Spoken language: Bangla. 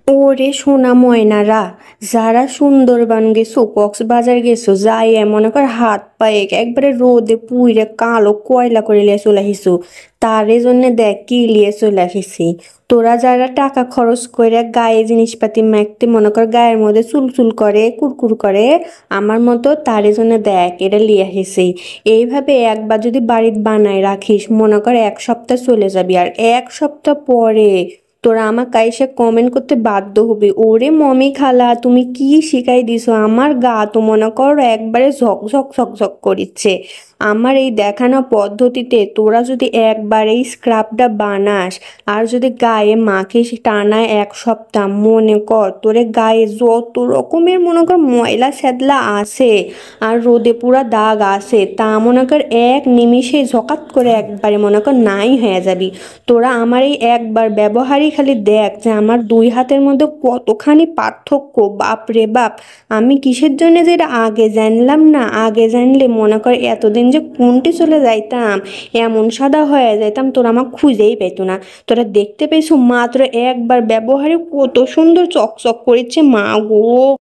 ওরে সোনা ময়নারা, যারা সুন্দরবন গেছো, কক্সবাজার গেছো, যাই মনে কর হাত পায়ে একবারে রোদে পুইরে কালো কয়লা করে লিয়ে চলে আসিছো। তারে জন্য দেখ কি লিয়ে চলে আসিছি। তোরা যারা টাকা খরচ করে গায়ে জিনিসপাতি মাখতে মনে কর গায়ের মধ্যে চুলচুল করে কুরকুর করে, আমার মতো তারে জন্য দেখ এটা লিয়ে আসিছি। এইভাবে একবার যদি বাড়িতে বানায় রাখিস মনে কর 1 সপ্তাহ চলে যাবি, আর 1 সপ্তাহ পরে তোরা আমার কাইসে কমেন্ট করতে বাধ্য হবি, ওরে মমি খালা তুমি কি শিখাই দিছো, আমার গা তো মনে কর একবারে ঝকঝক ঝকঝক করিচ্ছে। আমার এই দেখানো পদ্ধতিতে তোরা যদি একবার এই স্ক্রাবটা বানাস আর যদি গায়ে মাখিস টানা 1 সপ্তাহ, মনে কর তোরে গায়ে যত রকমের মনে কর ময়লা শ্যাদলা আছে আর রোদে পুরা দাগ আছে তা মনে কর এক নিমিষে ঝকাত করে একবারে মনে কর নাই হয়ে যাবি। তোরা আমার এই একবার ব্যবহারই খালি দেখ যে আমার 2 হাতের মধ্যে কতখানি পার্থক্য, বাপ রে বাপ। আমি কিসের জন্য যে এটা আগে জানলাম না, আগে জানলে মনে কর এতদিন যে কোনটি চলে যাইতাম, এমন সাদা হয়ে যাইতাম তোরা আমার খুঁজেই পেতো না। তোরা দেখতে পেয়েছো মাত্র একবার ব্যবহারে কত সুন্দর চকচক করেছে, মা গো।